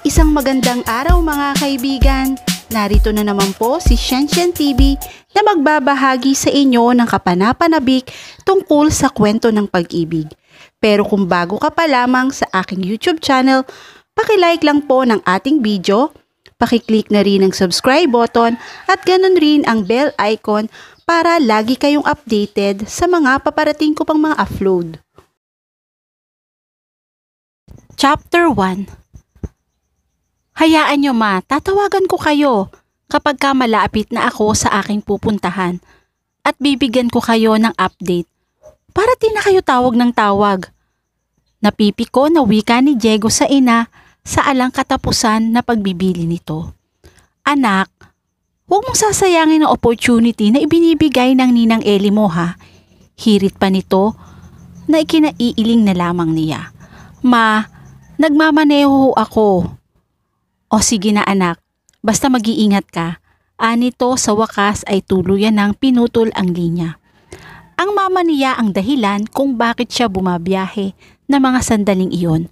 Isang magandang araw mga kaibigan. Narito na naman po si Shen TV na magbabahagi sa inyo ng kapanapanabik tungkol sa kwento ng pag-ibig. Pero kung bago ka pa lamang sa aking YouTube channel, paki-like lang po ng ating video, paki-click na rin ang subscribe button at ganun rin ang bell icon para lagi kayong updated sa mga paparating ko pang mga upload. Chapter 1. Hayaan nyo ma, tatawagan ko kayo kapag ka malapit na ako sa aking pupuntahan at bibigyan ko kayo ng update para di na kayo tawag ng tawag. Napipiko na wika ni Diego sa ina sa alang katapusan na pagbibili nito. Anak, huwag mong sasayangin ang opportunity na ibinibigay ng Ninang Eli mo ha. Hirit pa nito na ikinaiiling na lamang niya. Ma, nagmamaneho ako. O sige na anak, basta mag-iingat ka. Anito sa wakas ay tuluyan ng pinutol ang linya. Ang mama niya ang dahilan kung bakit siya bumabiyahe na mga sandaling iyon.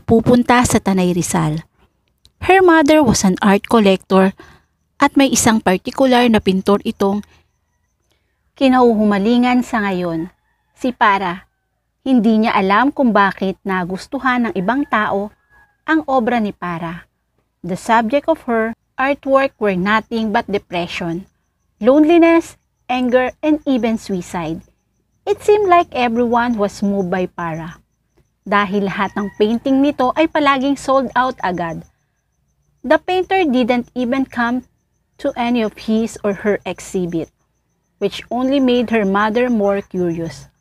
Pupunta sa Tanay Rizal. Her mother was an art collector at may isang partikular na pintor itong kinahuhumalingan sa ngayon. Si Para, hindi niya alam kung bakit nagustuhan ng ibang tao ang obra ni Para. The subject of her artwork were nothing but depression, loneliness, anger, and even suicide. It seemed like everyone was moved by Para. Dahil lahat ng painting nito ay palaging sold out agad. The painter didn't even come to any of his or her exhibit, which only made her mother more curious.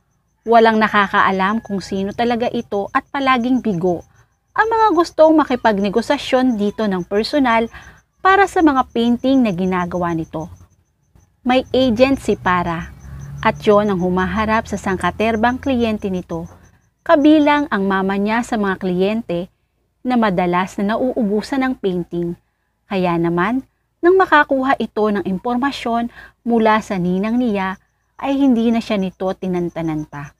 Walang nakakaalam kung sino talaga ito at palaging bigo ang mga gustong makipagnegosasyon dito ng personal para sa mga painting na ginagawa nito. May agent si Para at yon ang humaharap sa sangkaterbang kliyente nito, kabilang ang mama niya sa mga kliyente na madalas na nauubusan ng painting. Kaya naman, nang makakuha ito ng impormasyon mula sa ninang niya, ay hindi na siya nito tinantanan pa.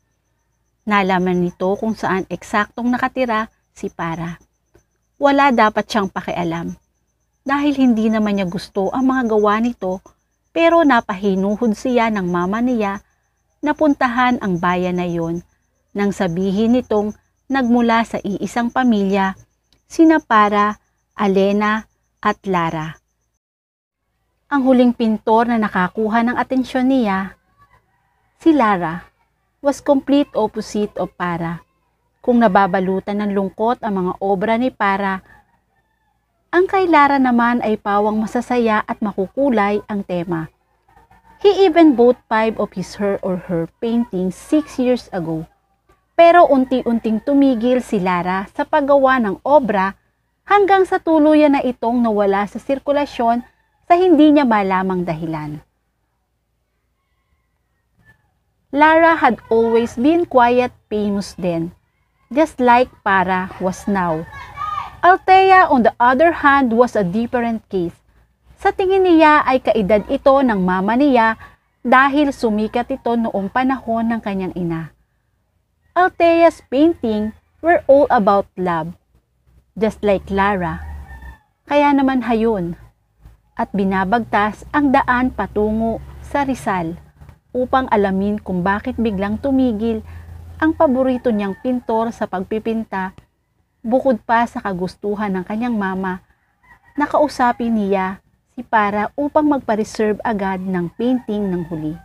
Nalaman nito kung saan eksaktong nakatira si Para. Wala dapat siyang pakialam dahil hindi naman niya gusto ang mga gawa nito, pero napahinuhod siya ng mama niya na puntahan ang bayan na yon nang sabihin nitong nagmula sa iisang pamilya, sina Para, Alena at Lara. Ang huling pintor na nakakuha ng atensyon niya, si Lara, was complete opposite of Para. Kung nababalutan ng lungkot ang mga obra ni Para, ang kay Lara naman ay pawang masasaya at makukulay ang tema. He even bought 5 of his her paintings 6 years ago. Pero unti-unting tumigil si Lara sa paggawa ng obra hanggang sa tuluyan na itong nawala sa sirkulasyon sa hindi niya malamang dahilan. Lara had always been quiet, famous then, just like Para was now. Althea, on the other hand, was a different case. Sa tingin niya ay kaedad ito ng mama niya dahil sumikat ito noong panahon ng kanyang ina. Althea's painting were all about love, just like Lara. Kaya naman hayon, at binabagtas ang daan patungo sa Rizal upang alamin kung bakit biglang tumigil ang paborito niyang pintor sa pagpipinta, bukod pa sa kagustuhan ng kanyang mama, nakausapin niya si Para upang magpa-reserve agad ng painting ng huli.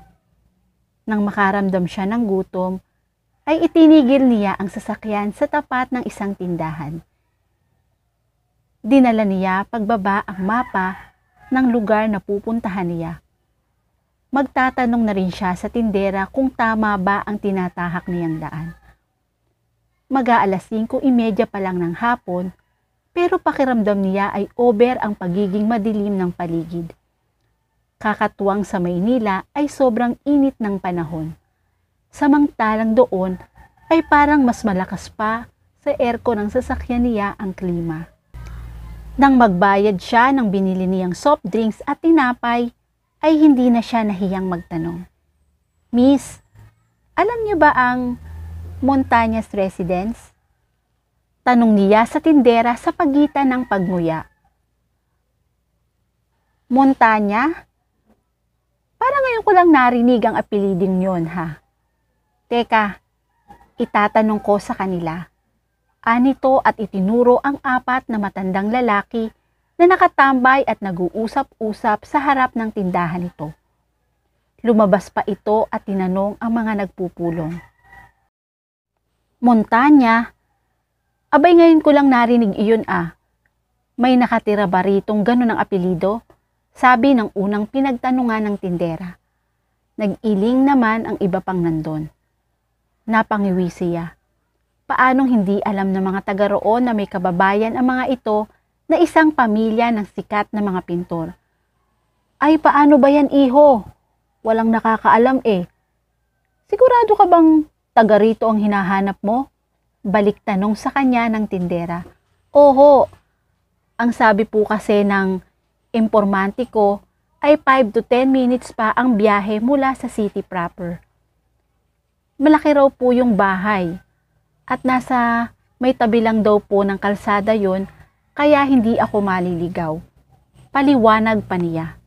Nang makaramdam siya ng gutom, ay itinigil niya ang sasakyan sa tapat ng isang tindahan. Dinala niya pagbaba ang mapa ng lugar na pupuntahan niya. Magtatanong na rin siya sa tindera kung tama ba ang tinatahak niyang daan. Mag-aalas 5:30 pa lang ng hapon, pero pakiramdam niya ay over ang pagiging madilim ng paligid. Kakatuwang sa Maynila ay sobrang init ng panahon. Samantalang doon ay parang mas malakas pa sa aircon ng sasakyan niya ang klima. Nang magbayad siya ng binili niyang soft drinks at tinapay, ay hindi na siya nahiyang magtanong. Miss, alam niyo ba ang Montañas Residence? Tanong niya sa tindera sa pagitan ng pagmuya. Montanya? Parang ngayon ko lang narinig ang apeliding yon ha. Teka, itatanong ko sa kanila. Anito at itinuro ang 4 na matandang lalaki na nakatambay at nag-uusap-usap sa harap ng tindahan nito. Lumabas pa ito at tinanong ang mga nagpupulong. Montanya? Abay ngayon ko lang narinig iyon ah. May nakatira ba ritong ganun ang apelido? Sabi ng unang pinagtanungan ng tindera. Nag-iling naman ang iba pang nandun. Napangiwi siya. Paanong hindi alam ng mga taga roon na may kababayan ang mga ito na isang pamilya ng sikat na mga pintor? Ay paano ba yan iho? Walang nakakaalam eh. Sigurado ka bang taga rito ang hinahanap mo? Balik tanong sa kanya ng tindera. Oho, ang sabi po kasi ng impormante ko ay 5 to 10 minutes pa ang biyahe mula sa city proper. Malaki raw po yung bahay at nasa may tabi lang daw po ng kalsada yon kaya hindi ako maliligaw. Paliwanag pa niya.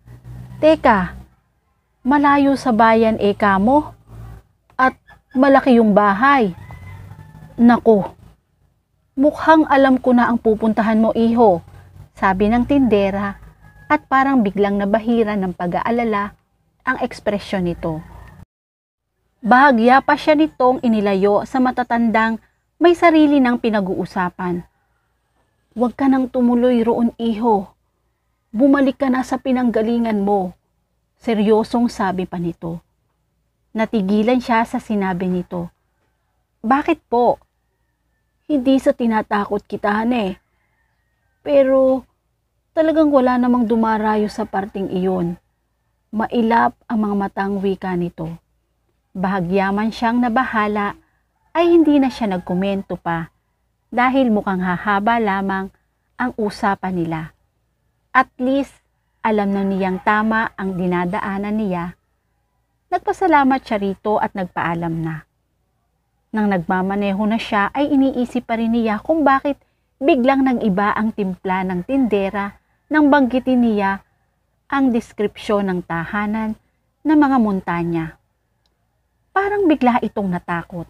Teka, malayo sa bayan eka mo at malaki yung bahay. Naku, mukhang alam ko na ang pupuntahan mo iho, sabi ng tindera at parang biglang nabahira ng pag-aalala ang ekspresyon nito. Bahagya pa siya nitong inilayo sa matatandang may sarili ng pinag-uusapan. Huwag ka nang tumuloy roon iho, bumalik ka na sa pinanggalingan mo, seryosong sabi pa nito. Natigilan siya sa sinabi nito. Bakit po? Hindi sa tinatakot kita eh. Pero talagang wala namang dumarayo sa parting iyon. Mailap ang mga matang wika nito. Bahagyaman siyang nabahala ay hindi na siya nagkomento pa dahil mukhang hahaba lamang ang usapan nila. At least alam na niyang tama ang dinadaanan niya. Nagpasalamat siya rito at nagpaalam na. Nang nagmamaneho na siya ay iniisip pa rin niya kung bakit biglang nag-iba ang timpla ng tindera nang banggitin niya ang deskripsyon ng tahanan ng mga montanya. Parang bigla itong natakot.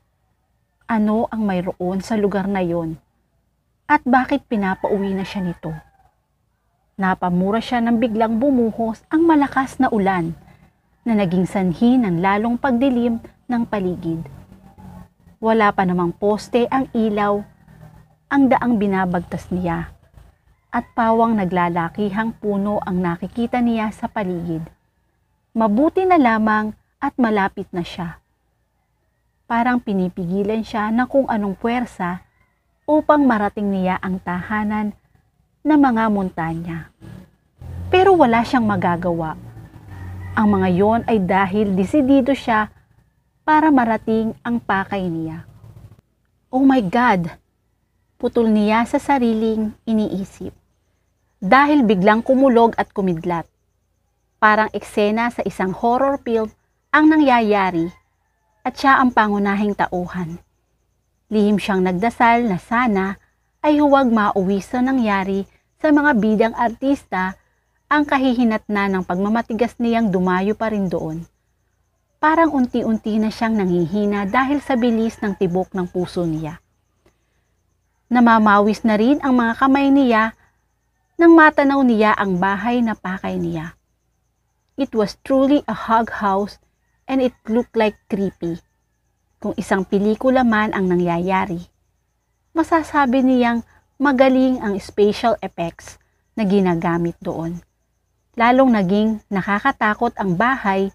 Ano ang mayroon sa lugar na yon? At bakit pinapauwi na siya nito? Napamura siya nang biglang bumuhos ang malakas na ulan na naging sanhi ng lalong pagdilim ng paligid. Wala pa namang poste ang ilaw, ang daang binabagtas niya, at pawang naglalakihang puno ang nakikita niya sa paligid. Mabuti na lamang at malapit na siya. Parang pinipigilan siya ng kung anong puwersa upang marating niya ang tahanan ng mga montanya. Pero wala siyang magagawa. Ang mga yon ay dahil desidido siya para marating ang pakay niya. Oh my God! Putol niya sa sariling iniisip. Dahil biglang kumulog at kumidlat. Parang eksena sa isang horror film ang nangyayari at siya ang pangunahing tauhan. Lihim siyang nagdasal na sana ay huwag mauwi sa nangyari sa mga bidang artista ang kahihinatna ng pagmamatigas niyang dumayo pa rin doon. Parang unti-unti na siyang nanghihina dahil sa bilis ng tibok ng puso niya. Namamawis na rin ang mga kamay niya nang matanaw niya ang bahay na pakay niya. It was truly a hog house and it looked like creepy. Kung isang pelikula man ang nangyayari, masasabi niyang magaling ang special effects na ginagamit doon. Lalong naging nakakatakot ang bahay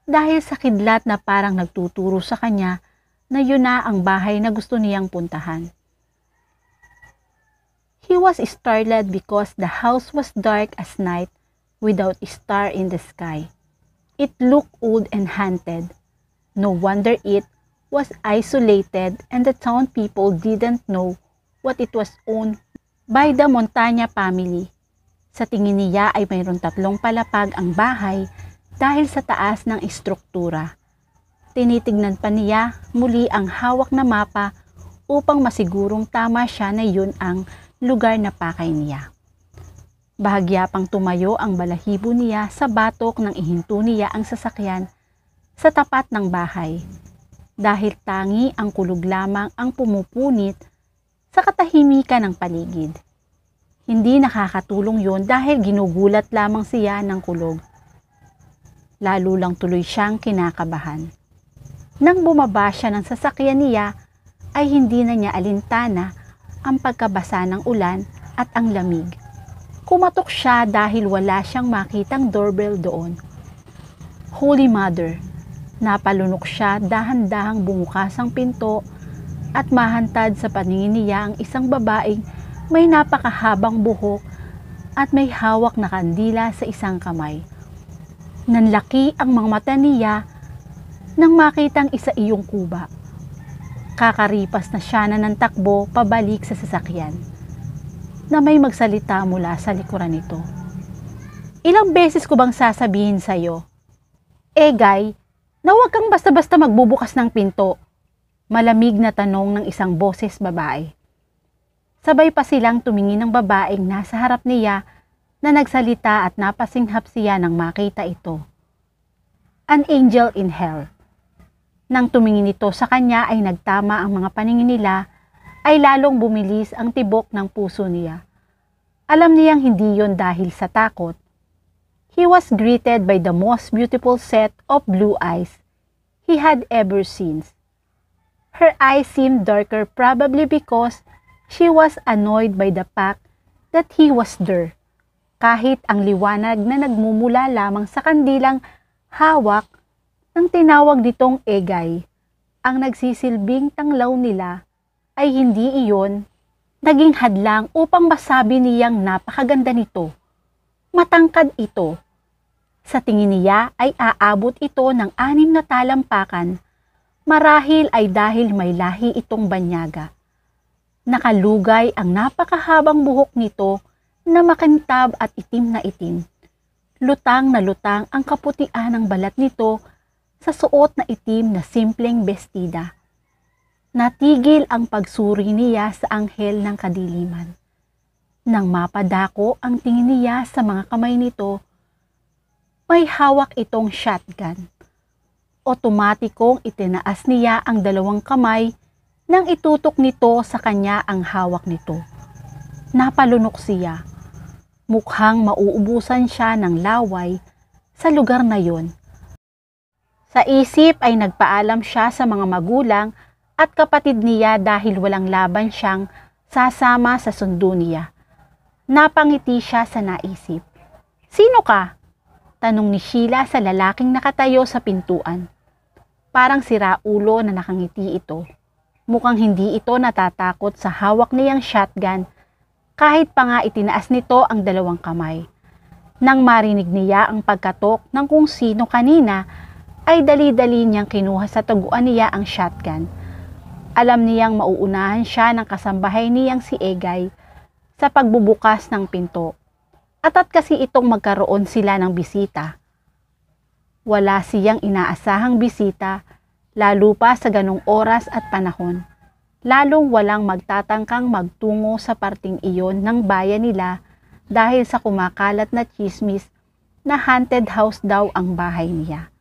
dahil sa kidlat na parang nagtuturo sa kanya na yun na ang bahay na gusto niyang puntahan. He was startled because the house was dark as night without a star in the sky. It looked old and haunted. No wonder it was isolated and the town people didn't know what it was owned by the Montanya family. Sa tingin niya ay mayroon 3 palapag ang bahay dahil sa taas ng estruktura. Tinitignan pa niya muli ang hawak na mapa upang masigurong tama siya na yun ang lugar na pakay niya. Bahagya pang tumayo ang balahibo niya sa batok nang ihinto niya ang sasakyan sa tapat ng bahay, dahil tangi ang kulog lamang ang pumupunit sa katahimikan ng paligid. Hindi nakakatulong yon dahil ginugulat lamang siya ng kulog. Lalo lang tuloy siyang kinakabahan. Nang bumaba siya ng sasakyan niya, ay hindi na niya alintana ang pagkabasa ng ulan at ang lamig. Kumatok siya dahil wala siyang makitang doorbell doon. Holy Mother! Napalunok siya, dahan-dahang bumukas ang pinto at mahantad sa paningin niya ang isang babaeng may napakahabang buhok at may hawak na kandila sa isang kamay. Nanlaki ang mga mata niya nang makitang isa iyong kuba. Kakaripas na siya na ng takbo pabalik sa sasakyan, na may magsalita mula sa likuran nito. Ilang beses ko bang sasabihin sa'yo, Egay, na huwag kang basta-basta magbubukas ng pinto? Malamig na tanong ng isang boses babae. Sabay pa silang tumingin ng babaeng nasa harap niya na nagsalita at napasinghap siya nang makita ito. An angel in hell. Nang tumingin ito sa kanya ay nagtama ang mga paningin nila, ay lalong bumilis ang tibok ng puso niya. Alam niyang hindi yon dahil sa takot. He was greeted by the most beautiful set of blue eyes he had ever seen. Her eyes seemed darker probably because she was annoyed by the fact that he was there. Kahit ang liwanag na nagmumula lamang sa kandilang hawak ng tinawag nitong Egay, ang nagsisilbing tanglaw nila, ay hindi iyon naging hadlang upang masabi niyang napakaganda nito. Matangkad ito. Sa tingin niya ay aabot ito ng 6 na talampakan, marahil ay dahil may lahi itong banyaga. Nakalugay ang napakahabang buhok nito na makintab at itim na itim. Lutang na lutang ang kaputian ng balat nito sa suot na itim na simpleng bestida. Natigil ang pagsuri niya sa anghel ng kadiliman. Nang mapadako ang tingin niya sa mga kamay nito, may hawak itong shotgun. Otomatikong itinaas niya ang 2 kamay nang itutok nito sa kanya ang hawak nito. Napalunok siya. Mukhang mauubusan siya ng laway sa lugar na yon. Sa isip ay nagpaalam siya sa mga magulang at kapatid niya dahil walang laban siyang sasama sa sundo niya. Napangiti siya sa naisip. Sino ka? Tanong ni Sheila sa lalaking nakatayo sa pintuan. Parang siraulo na nakangiti ito. Mukhang hindi ito natatakot sa hawak niyang shotgun kahit pa nga itinaas nito ang 2 kamay. Nang marinig niya ang pagkatok ng kung sino kanina, ay dali-dali niyang kinuha sa taguan niya ang shotgun. Alam niyang mauunahan siya ng kasambahay niyang si Egay sa pagbubukas ng pinto. At kasi itong magkaroon sila ng bisita. Wala siyang inaasahang bisita, lalo pa sa ganong oras at panahon. Lalong walang magtatangkang magtungo sa parting iyon ng bayan nila dahil sa kumakalat na chismis na haunted house daw ang bahay niya.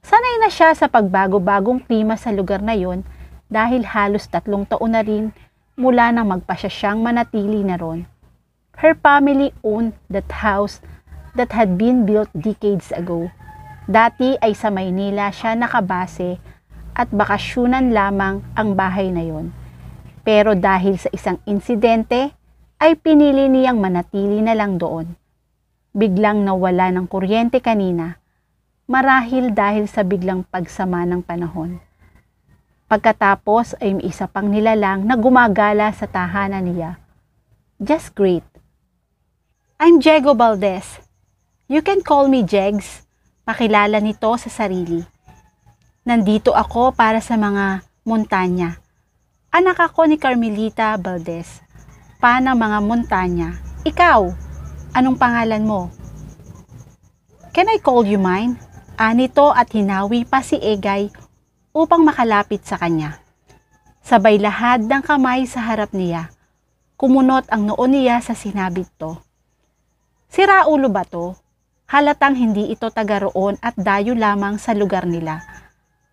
Sanay na siya sa pagbago-bagong klima sa lugar na yon dahil halos 3 taon na rin mula nang magpasya siyang manatili na ron. Her family owned that house that had been built decades ago. Dati ay sa Maynila siya nakabase at bakasyunan lamang ang bahay na yon. Pero dahil sa isang insidente, ay pinili niyang manatili na lang doon. Biglang nawala ng kuryente kanina, marahil dahil sa biglang pagsama ng panahon. Pagkatapos ay may isa pang nilalang na gumagala sa tahanan niya. Just great. I'm Diego Valdez. You can call me Jegs. Pakilala nito sa sarili. Nandito ako para sa mga montanya. Anak ako ni Carmelita Valdez. Pa ng mga montanya. Ikaw, anong pangalan mo? Can I call you mine? Anito at hinawi pa si Egay upang makalapit sa kanya. Sabay lahad ng kamay sa harap niya. Kumunot ang noo niya sa sinabit to. Sira ulo ba to? Halatang hindi ito taga roon at dayo lamang sa lugar nila.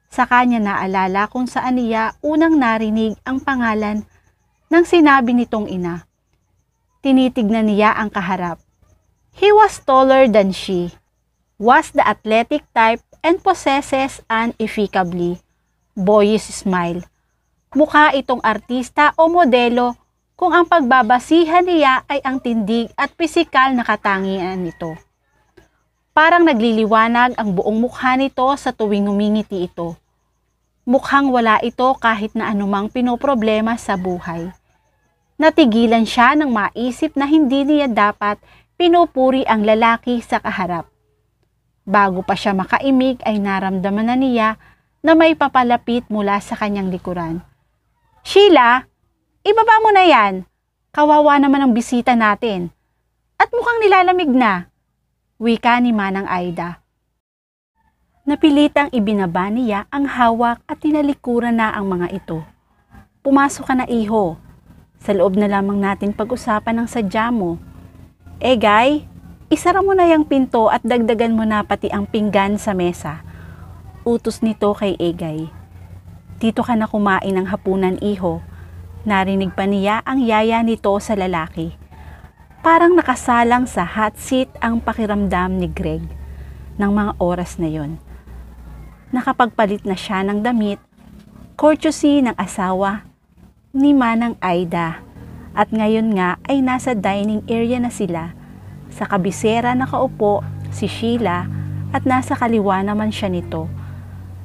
Sa kanya naalala kung saan niya unang narinig ang pangalan ng sinabi nitong ina. Tinitignan niya ang kaharap. He was taller than she, was the athletic type and possesses an effectively boyish smile. Mukha itong artista o modelo kung ang pagbabasihan niya ay ang tindig at pisikal na katangian nito. Parang nagliliwanag ang buong mukha nito sa tuwing ngumingiti ito. Mukhang wala ito kahit na anumang pinoproblema sa buhay. Natigilan siya nang maisip na hindi niya dapat pinupuri ang lalaki sa kaharap. Bago pa siya makaimik ay naramdaman na niya na may papalapit mula sa kanyang likuran. Sheila, ibaba mo na yan. Kawawa naman ang bisita natin. At mukhang nilalamig na. Wika ni Manang Aida. Napilitang ibinaba niya ang hawak at tinalikuran na ang mga ito. Pumasok ka na, iho. Sa loob na lamang natin pag-usapan ng sadya mo. Egay, isara mo na yung pinto at dagdagan mo na pati ang pinggan sa mesa. Utos nito kay Egay. Dito ka na kumain ng hapunan, iho. Narinig pa niya ang yaya nito sa lalaki. Parang nakasalang sa hot seat ang pakiramdam ni Greg ng mga oras na yon. Nakapagpalit na siya ng damit, courtesy ng asawa ni Manang Aida. At ngayon nga ay nasa dining area na sila. Sa kabisera nakaupo si Sheila at nasa kaliwa naman siya nito.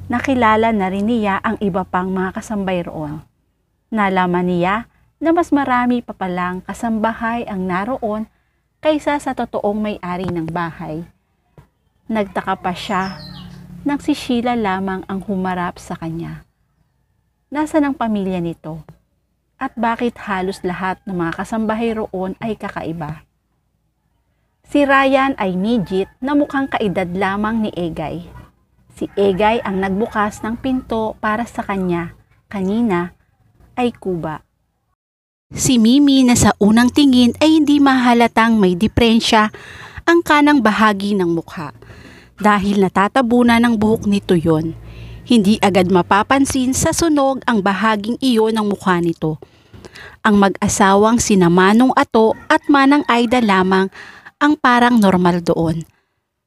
Nakilala na rin niya ang iba pang mga kasambay roon. Nalaman niya na mas marami pa palang kasambahay ang naroon kaysa sa totoong may-ari ng bahay. Nagtaka pa siya nang si Sheila lamang ang humarap sa kanya. Nasaan ang pamilya nito? At bakit halos lahat ng mga kasambahay roon ay kakaiba? Si Ryan ay midget na mukhang kaedad lamang ni Egay. Si Egay ang nagbukas ng pinto para sa kanya. Kanina ay kuba. Si Mimi na sa unang tingin ay hindi mahalatang may diferensya ang kanang bahagi ng mukha. Dahil natatabunan ng buhok nito yon, hindi agad mapapansin sa sunog ang bahaging iyon ng mukha nito. Ang mag-asawang sina Manong Ato at Manang Aida lamang ang parang normal doon.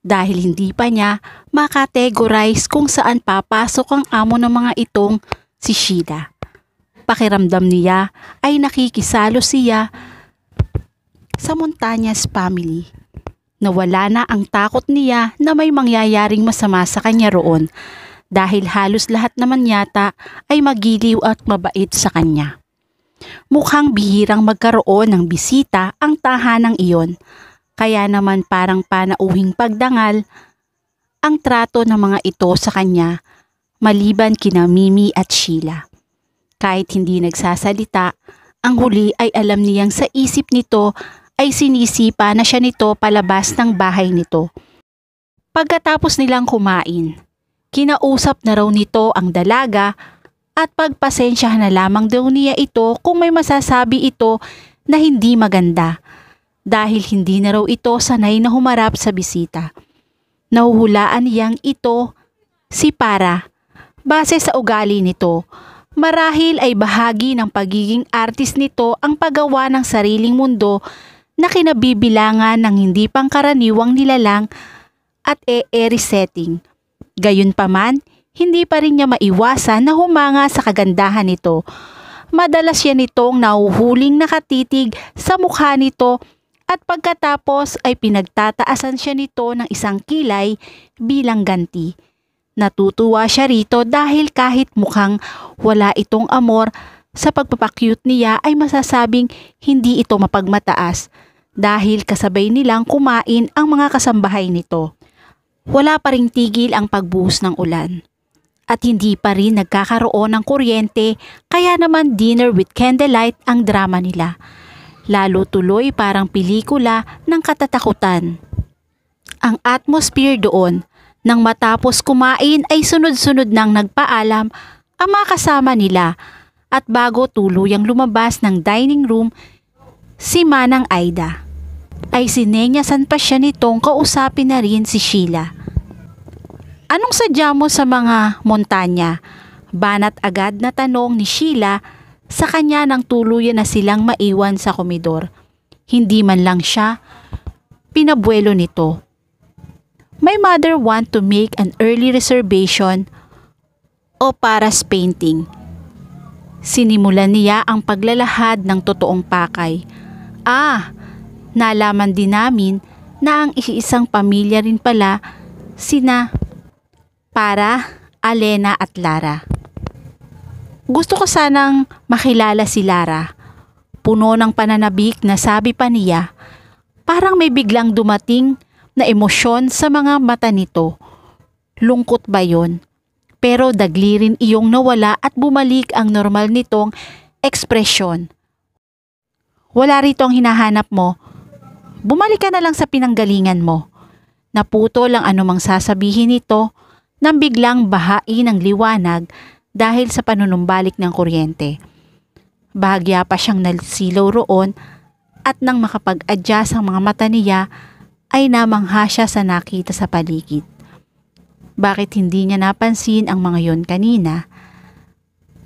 Dahil hindi pa niya makategorize kung saan papasok ang amo ng mga itong si Sheila. Pakiramdam niya ay nakikisalo siya sa Montañez family. Nawala na ang takot niya na may mangyayaring masama sa kanya roon dahil halos lahat naman yata ay magiliw at mabait sa kanya. Mukhang bihirang magkaroon ng bisita ang tahanang iyon, kaya naman parang panauhing pagdangal ang trato ng mga ito sa kanya maliban kina Mimi at Sheila. Kahit hindi nagsasalita, ang huli ay alam niyang sa isip nito ay sinisipa na siya nito palabas ng bahay nito. Pagkatapos nilang kumain, kinausap na raw nito ang dalaga at pagpasensyahan na lamang daw niya ito kung may masasabi ito na hindi maganda dahil hindi na raw ito sanay na humarap sa bisita. Nahuhulaan niyang ito si Para. Base sa ugali nito, marahil ay bahagi ng pagiging artist nito ang paggawa ng sariling mundo na kinabibilangan ng hindi pangkaraniwang nilalang at airy setting. Gayunpaman, hindi pa rin niya maiwasan na humanga sa kagandahan nito. Madalas siya nitong nahuhuling nakatitig sa mukha nito at pagkatapos ay pinagtataasan siya nito ng isang kilay bilang ganti. Natutuwa siya rito dahil kahit mukhang wala itong amor sa pagpapakyut niya ay masasabing hindi ito mapagmataas dahil kasabay nilang kumain ang mga kasambahay nito. Wala pa ring tigil ang pagbuhos ng ulan at hindi pa rin nagkakaroon ng kuryente kaya naman dinner with candlelight ang drama nila. Lalo tuloy parang pelikula ng katatakutan. Ang atmosphere doon nang matapos kumain ay sunod-sunod nang nagpaalam ang mga kasama nila At bago tuluyang lumabas ng dining room, si Manang Aida ay sinenyasan pa siya nitong kausapin na rin si Sheila. Anong sadya mo sa mga montanya? Banat agad na tanong ni Sheila sa kanya nang tuluyan na silang maiwan sa komedor. Hindi man lang siya pinabuelo nito. My mother want to make an early reservation o Paras painting. Sinimulan niya ang paglalahad ng totoong pakay. Nalaman din namin na ang iisang pamilya rin pala sina Para, Alena at Lara. Gusto ko sanang makilala si Lara. Puno ng pananabik na sabi pa niya, parang may biglang dumating na emosyon sa mga mata nito. Lungkot ba yon? Pero dagli rin iyong nawala at bumalik ang normal nitong ekspresyon. Wala rito ang hinahanap mo. Bumalik ka na lang sa pinanggalingan mo. Naputol ang anumang sasabihin nito nang biglang bahain ng liwanag dahil sa panunumbalik ng kuryente. Bahagya pa siyang nalsilaw roon at nang makapag-adjust ang mga mata niya ay namangha siya sa nakita sa paligid. Bakit hindi niya napansin ang mga yon kanina?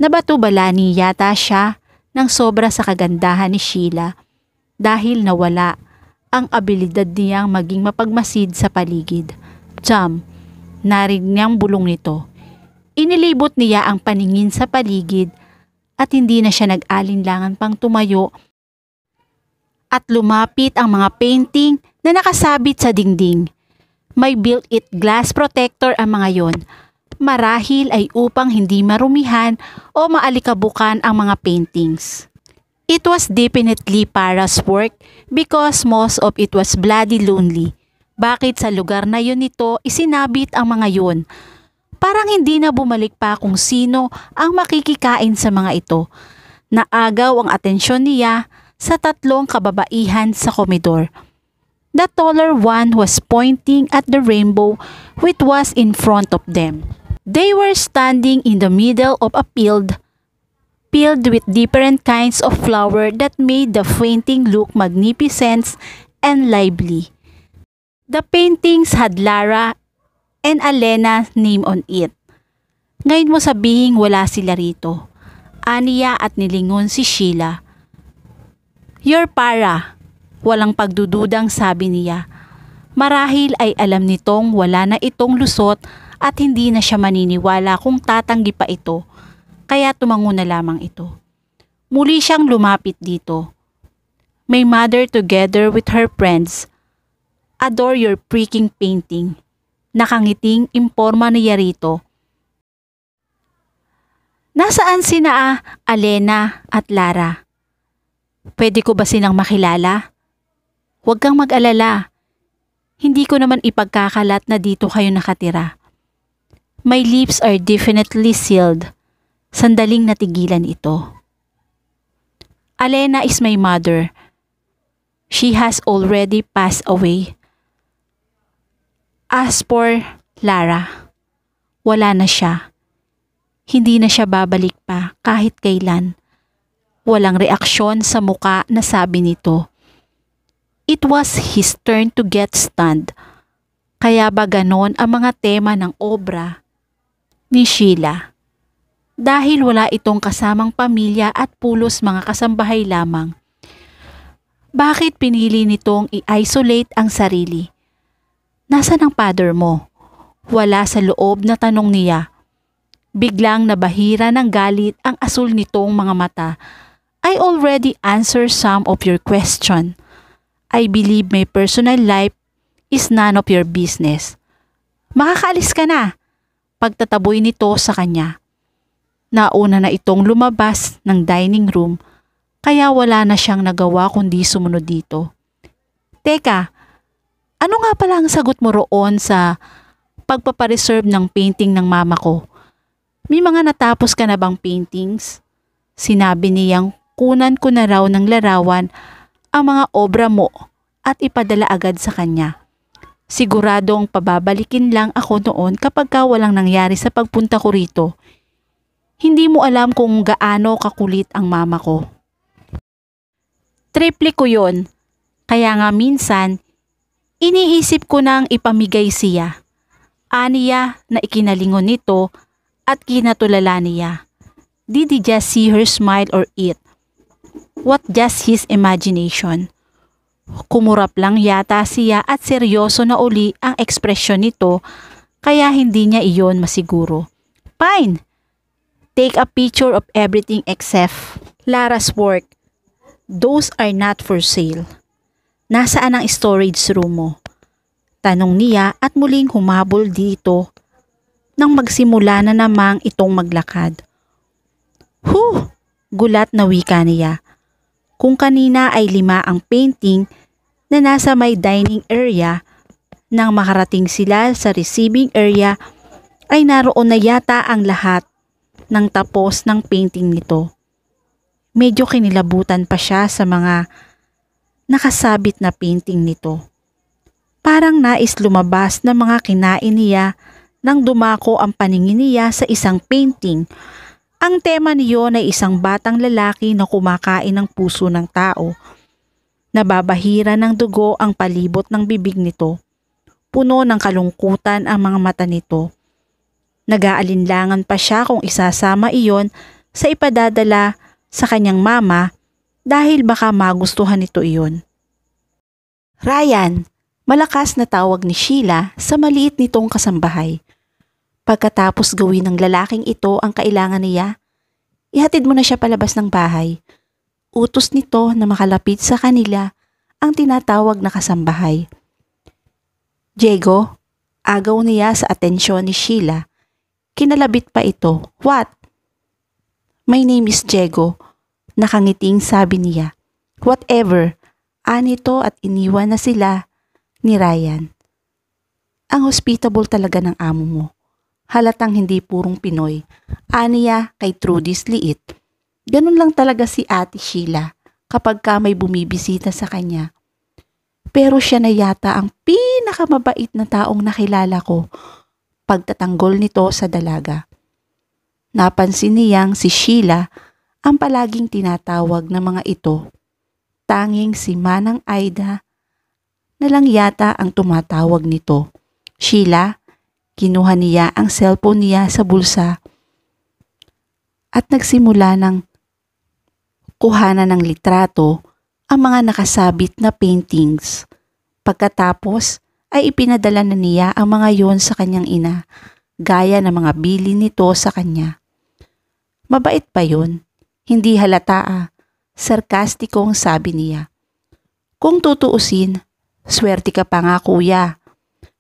Nabato-balani yata siya ng sobra sa kagandahan ni Sheila dahil nawala ang abilidad niyang maging mapagmasid sa paligid. Jam, narinig niyang bulong nito. Inilibot niya ang paningin sa paligid at hindi na siya nag-alinlangan pang tumayo at lumapit ang mga painting na nakasabit sa dingding. May built-in glass protector ang mga yon. Marahil ay upang hindi marumihan o maalikabukan ang mga paintings. It was definitely Para's work because most of it was bloody lonely. Bakit sa lugar na yun nito isinabit ang mga yun? Parang hindi na bumalik pa kung sino ang makikikain sa mga ito. Naagaw ang atensyon niya sa tatlong kababaihan sa komedor. The taller one was pointing at the rainbow which was in front of them. They were standing in the middle of a field filled with different kinds of flower that made the painting look magnificent and lively. The paintings had Lara and Alena's name on it. Ngayon mo sabihing wala sila rito. Aniya at nilingon si Sheila. Your Para. Walang pagdududang sabi niya. Marahil ay alam nitong wala na itong lusot at hindi na siya maniniwala kung tatanggi pa ito. Kaya tumango na lamang ito. Muli siyang lumapit dito. My mother together with her friends adore your freaking painting. Nakangiting imporma niya rito. Nasaan sina Alena at Lara? Pwede ko ba silang makilala? Huwag kang mag-alala. Hindi ko naman ipagkakalat na dito kayo nakatira. My lips are definitely sealed. Sandaling natigilan ito. Alena is my mother. She has already passed away. As for Lara, wala na siya. Hindi na siya babalik pa kahit kailan. Walang reaksyon sa muka na sabi nito. It was his turn to get stunned. Kaya ba ganon ang mga tema ng obra ni Sheila? Dahil wala itong kasamang pamilya at pulos mga kasambahay lamang. Bakit pinili nitong i-isolate ang sarili? Nasaan ang father mo? Wala sa loob na tanong niya. Biglang nabahira ng galit ang asul nitong mga mata. I already answered some of your question. I believe my personal life is none of your business. Makakaalis ka na. Pagtataboy nito sa kanya. Nauna na itong lumabas ng dining room kaya wala na siyang nagawa kundi sumunod dito. Teka, ano nga pala ang sagot mo roon sa pagpapareserve ng painting ng mama ko? May mga natapos ka na bang paintings? Sinabi niyang kunan ko na raw ng larawan ang mga obra mo at ipadala agad sa kanya. Siguradong pababalikin lang ako noon kapag walang nangyari sa pagpunta ko rito. Hindi mo alam kung gaano kakulit ang mama ko. Triple ko yun. Kaya nga minsan, iniisip ko nang ipamigay siya. Aniya na ikinalingon nito at kinatulala niya. Did he just see her smile or eat? What just his imagination? Kumurap lang yata siya at seryoso na uli ang ekspresyon nito kaya hindi niya iyon masiguro. Fine! Take a picture of everything except Lara's work. Those are not for sale. Nasaan ang storage room mo? Tanong niya at muling humabol dito nang magsimula na namang itong maglakad. Huh! Gulat na wika niya. Kung kanina ay 5 ang painting na nasa may dining area, nang makarating sila sa receiving area ay naroon na yata ang lahat ng tapos ng painting nito. Medyo kinilabutan pa siya sa mga nakasabit na painting nito. Parang nais lumabas na mga kinain niya nang dumako ang paningin niya sa isang painting. Ang tema niyon ay isang batang lalaki na kumakain ng puso ng tao. Nababahira ng dugo ang palibot ng bibig nito. Puno ng kalungkutan ang mga mata nito. Nag-aalinlangan pa siya kung isasama iyon sa ipadadala sa kanyang mama dahil baka magustuhan nito iyon. Ryan, malakas na tawag ni Sheila sa maliit nitong kasambahay. Pagkatapos gawin ng lalaking ito ang kailangan niya, ihatid mo na siya palabas ng bahay. Utos nito na makalapit sa kanila ang tinatawag na kasambahay. Diego, agaw niya sa atensyon ni Sheila. Kinalabit pa ito. What? My name is Diego. Nakangiting sabi niya. Whatever. Anito at iniwan na sila ni Ryan. Ang hospitable talaga ng amo mo. Halatang hindi purong Pinoy. Aniya kay Trudy's liit. Ganun lang talaga si Ate Sheila kapag ka may bumibisita sa kanya. Pero siya na yata ang pinakamabait na taong nakilala ko pagtatanggol nito sa dalaga. Napansin niyang si Sheila ang palaging tinatawag ng mga ito. Tanging si Manang Aida na lang yata ang tumatawag nito. Sheila, kinuha niya ang cellphone niya sa bulsa at nagsimula ng kuhanan ng litrato ang mga nakasabit na paintings. Pagkatapos ay ipinadala na niya ang mga yon sa kanyang ina, gaya ng mga bili nito sa kanya. Mabait pa yun, hindi halata sarkastikong sabi niya. Kung tutuusin, swerte ka pa nga kuya.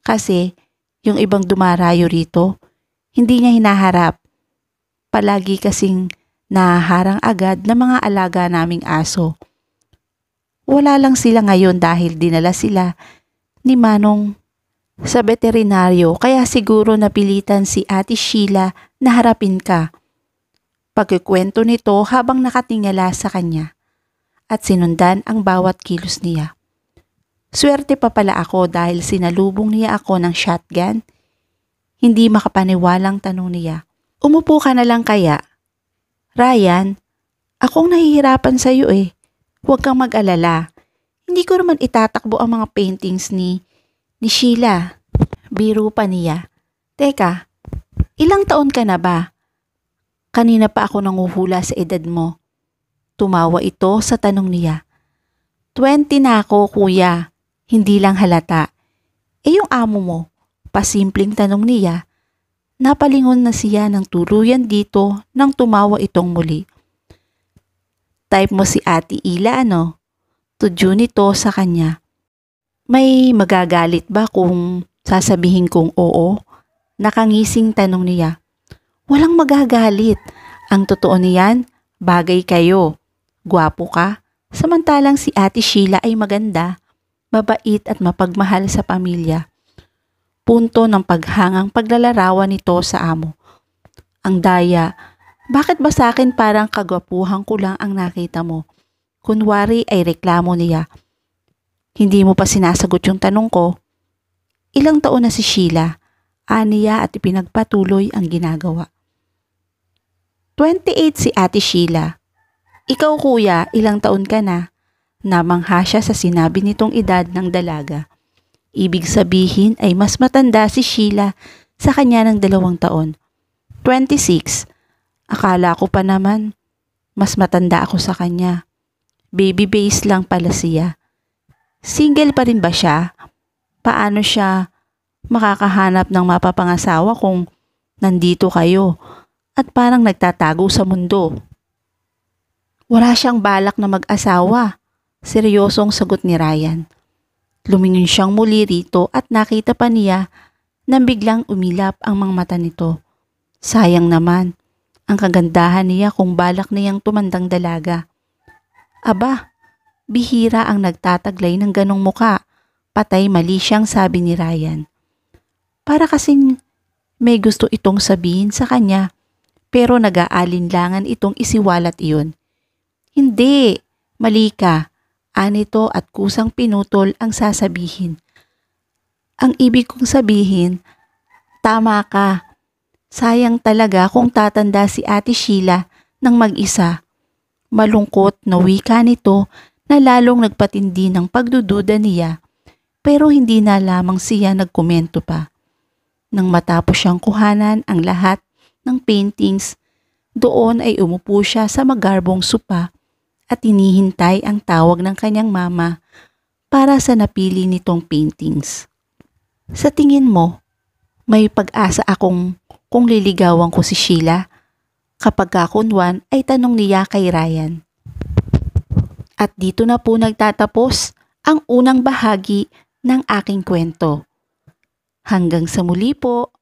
Kasi yung ibang dumarayo rito, hindi niya hinaharap. Palagi kasing nahaharang agad ng mga alaga naming aso. Wala lang sila ngayon dahil dinala sila ni Manong sa veterinaryo kaya siguro napilitan si Ate Sheila na harapin ka. Pagkikwento nito habang nakatingala sa kanya at sinundan ang bawat kilos niya. Swerte pa pala ako dahil sinalubong niya ako ng shotgun. Hindi makapaniwalang tanong niya. Umupo ka na lang kaya? Ryan, akong nahihirapan sa iyo eh. Huwag kang mag-alala. Hindi ko naman itatakbo ang mga paintings ni Sheila. Biro pa niya. Teka, ilang taon ka na ba? Kanina pa ako nanguhula sa edad mo. Tumawa ito sa tanong niya. 20 na ako kuya. Hindi lang halata. Yung amo mo, pasimpleng tanong niya. Napalingon na siya ng tuluyan dito nang tumawa itong muli. Type mo si Ate Ila ano? Tudyo nito sa kanya. May magagalit ba kung sasabihin kong oo? Nakangising tanong niya. Walang magagalit. Ang totoo niyan, bagay kayo. Gwapo ka. Samantalang si Ate Sheila ay maganda, mabait at mapagmahal sa pamilya. Punto ng paghangang paglalarawan nito sa amo. Ang daya, bakit ba sa akin parang kagwapuhan ko lang ang nakita mo? Kunwari ay reklamo niya. Hindi mo pa sinasagot yung tanong ko. Ilang taon na si Sheila? Aniya at ipinagpatuloy ang ginagawa. 28 si Ate Sheila. Ikaw kuya, ilang taon ka na? Namangha siya sa sinabi nitong edad ng dalaga. Ibig sabihin ay mas matanda si Sheila sa kanya ng 2 taon. 26. Akala ko pa naman, mas matanda ako sa kanya. Baby face lang pala siya. Single pa rin ba siya? Paano siya makakahanap ng mapapangasawa kung nandito kayo at parang nagtatago sa mundo? Wala siyang balak na mag-asawa. Seryosong sagot ni Ryan. Lumingon siyang muli rito at nakita pa niya nang biglang umilap ang mga mata nito. Sayang naman, ang kagandahan niya kung balak niyang tumandang dalaga. Aba, bihira ang nagtataglay ng ganong muka. Patay mali siyang sabi ni Ryan. Para kasing may gusto itong sabihin sa kanya pero nag-aalinlangan itong isiwalat iyon. Hindi, mali ka. Anito at kusang pinutol ang sasabihin. Ang ibig kong sabihin, tama ka. Sayang talaga kung tatanda si Ate Sheila ng mag-isa. Malungkot na wika nito na lalong nagpatindi ng pagdududa niya pero hindi na lamang siya nagkomento pa. Nang matapos siyang kuhanan ang lahat ng paintings, doon ay umupo siya sa magarbong sopa at hinihintay ang tawag ng kanyang mama para sa napili nitong paintings. Sa tingin mo, may pag-asa akong kung liligawan ko si Sheila? Kapag kakunwan ay tanong niya kay Ryan. At dito na po nagtatapos ang unang bahagi ng aking kwento. Hanggang sa muli po.